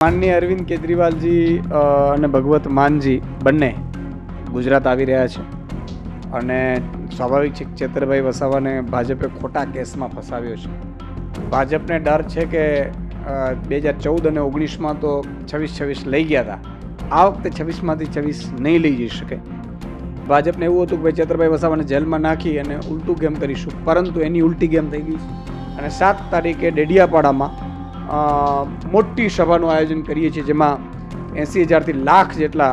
માનનીય અરવિંદ કેજરીવાલજી અને ભગવત માનજી બંને ગુજરાત આવી રહ્યા છે અને સ્વાભાવિક છે કે ચેતરભાઈ વસાવાને ભાજપે ખોટા કેસમાં ફસાવ્યો છે. ભાજપને ડર છે કે 2014 અને 19માં તો 26 લઈ ગયા હતા, આ વખતે 26માંથી 26 નહીં લઈ જઈ શકે. ભાજપને એવું હતું કે ભાઈ ચેતરભાઈ વસાવાને જેલમાં નાખી અને ઉલટું ગેમ કરીશું, પરંતુ એની ઉલટી ગેમ થઈ ગઈ છે અને 7 તારીખે ડેડિયાપાડામાં મોટી સભાનું આયોજન કરીએ છીએ, જેમાં 80,000થી લાખ જેટલા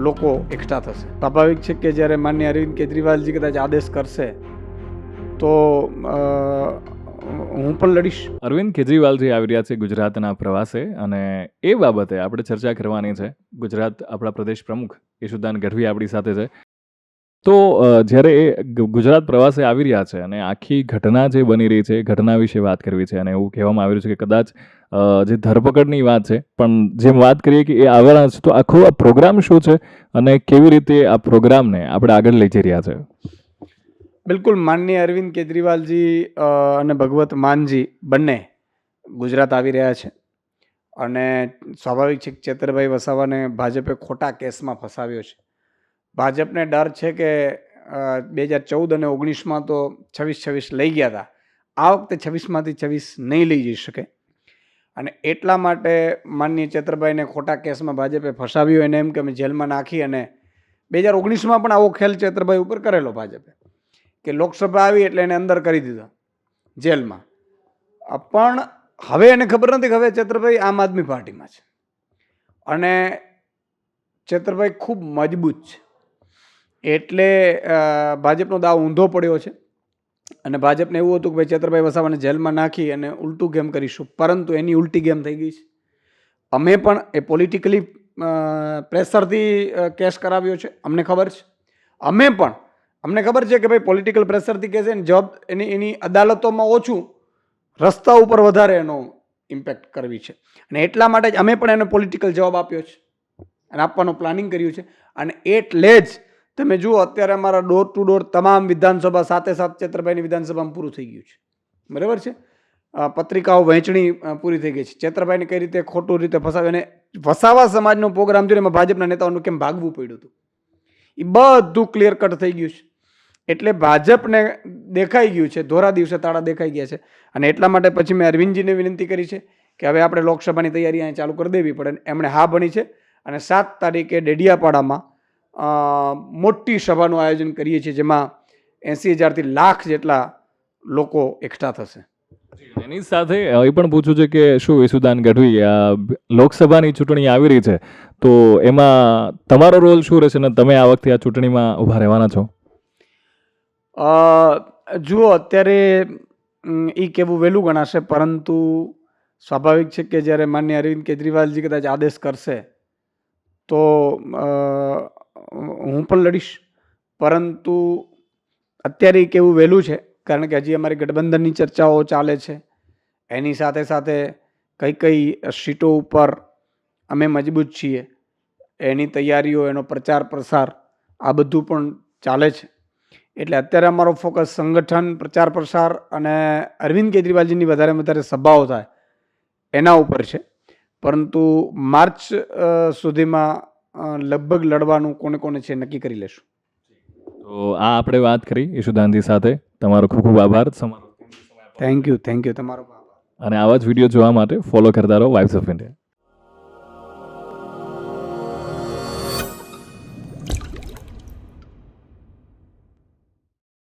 લોકો એકઠા થશે. સ્વાભાવિક છે કે જ્યારે માનનીય અરવિંદ કેજરીવાલજી કદાચ આદેશ કરશે તો હું પણ લડીશ. અરવિંદ કેજરીવાલજી આવી રહ્યા છે ગુજરાતના પ્રવાસે અને એ બાબતે આપણે ચર્ચા કરવાની છે. ગુજરાત આપણા પ્રદેશ પ્રમુખ યશુદાન ગઢવી આપણી સાથે છે. તો જ્યારે એ ગુજરાત પ્રવાસે આવી રહ્યા છે અને આખી ઘટના જે બની રહી છે, ઘટના વિશે વાત કરવી છે અને એવું કહેવામાં આવી રહ્યું છે કે કદાચ જે ધરપકડની વાત છે, પણ જેમ વાત કરીએ કે એ આવવાના છે, તો આખો આ પ્રોગ્રામ શું છે અને કેવી રીતે આ પ્રોગ્રામને આપણે આગળ લઈ જઈ રહ્યા છે? બિલકુલ, માનનીય અરવિંદ કેજરીવાલજી અને ભગવત માનજી બંને ગુજરાત આવી રહ્યા છે અને સ્વાભાવિક છે કે ચેતરભાઈ વસાવાને ભાજપે ખોટા કેસમાં ફસાવ્યો છે. ભાજપને ડર છે કે 2014 અને 19માં તો 26 લઈ ગયા હતા, આ વખતે 26માંથી 26 નહીં લઈ જઈ શકે અને એટલા માટે માનનીય ચેતરભાઈને ખોટા કેસમાં ભાજપે ફસાવ્યો. એને એમ કે અમે જેલમાં નાખી અને 2019માં પણ આવો ખેલ ચેતરભાઈ ઉપર કરેલો ભાજપે કે લોકસભા આવી એટલે એને અંદર કરી દીધા જેલમાં. પણ હવે એને ખબર નથી કે હવે ચેતરભાઈ આમ આદમી પાર્ટીમાં છે અને ચેતરભાઈ ખૂબ મજબૂત છે, એટલે ભાજપનો દાવ ઊંધો પડ્યો છે અને ભાજપને એવું હતું કે ભાઈ ચેતરભાઈ વસાવાને જેલમાં નાખી અને ઉલટું ગેમ કરીશું, પરંતુ એની ઉલટી ગેમ થઈ ગઈ છે. અમે પણ એ પોલિટિકલી પ્રેશરથી કેસ કરાવ્યો છે, અમને ખબર છે. અમને ખબર છે કે ભાઈ પોલિટિકલ પ્રેશરથી કેસ એની જવાબ એની અદાલતોમાં ઓછું, રસ્તા ઉપર વધારે એનો ઇમ્પેક્ટ કરવી છે અને એટલા માટે જ અમે પણ એને પોલિટિકલ જવાબ આપ્યો છે અને આપવાનું પ્લાનિંગ કર્યું છે. અને એટલે જ તમે જુઓ અત્યારે અમારા ડોર ટુ ડોર તમામ વિધાનસભા સાથે ચેતરભાઈની વિધાનસભામાં પૂરું થઈ ગયું છે, બરાબર છે. પત્રિકાઓ વહેંચણી પૂરી થઈ ગઈ છે. ચેતરભાઈને કઈ રીતે ખોટું રીતે ફસાવે અને વસાવા સમાજનો પ્રોગ્રામ જોઈને એમાં ભાજપના નેતાઓનું કેમ ભાગવું પડ્યું હતું, એ બધું ક્લિયર કટ થઈ ગયું છે. એટલે ભાજપને દેખાઈ ગયું છે, ધોરા દિવસે તાળા દેખાઈ ગયા છે અને એટલા માટે પછી મેં અરવિંદજીને વિનંતી કરી છે કે હવે આપણે લોકસભાની તૈયારી અહીંયા ચાલુ કરી દેવી પડે. એમણે હા ભણી છે અને 7 તારીખે ડેડિયાપાડામાં મોટી સભાનું આયોજન કરીએ છીએ, જેમાં 80,000થી લાખ જેટલા લોકો એકઠા થશે. એની સાથે એ પણ પૂછવું છે કે શું યશુદાન ગઢવી, લોકસભાની ચૂંટણી આવી રહી છે, તો એમાં તમારો રોલ શું રહેશે અને તમે આ વખતે આ ચૂંટણીમાં ઊભા રહેવાના છો? જુઓ, અત્યારે એ કહેવું વહેલું ગણાશે, પરંતુ સ્વાભાવિક છે કે જ્યારે માનનીય અરવિંદ કેજરીવાલજી કદાચ આદેશ કરશે તો હું પણ લડીશ, પરંતુ અત્યારે એ કહેવું વહેલું છે કારણ કે હજી અમારી ગઠબંધનની ચર્ચાઓ ચાલે છે. એની સાથે સાથે કઈ સીટો ઉપર અમે મજબૂત છીએ એની તૈયારીઓ, એનો પ્રચાર પ્રસાર, આ બધું પણ ચાલે છે. એટલે અત્યારે અમારો ફોકસ સંગઠન, પ્રચાર પ્રસાર અને અરવિંદ કેજરીવાલજીની વધારે સભાઓ થાય એના ઉપર છે. પરંતુ માર્ચ સુધીમાં લગભગ લડવાનું કોને છે નક્કી કરી લેશું. તો આ આપણે વાત કરી યશુદાનજી સાથે. તમારો ખૂબ ખૂબ આભાર. Thank you. તમારો અને આવા જ વિડીયો જોવા માટે ફોલો કરતા રહો વાઇબ્સ ઓફ ઇન્ડિયા.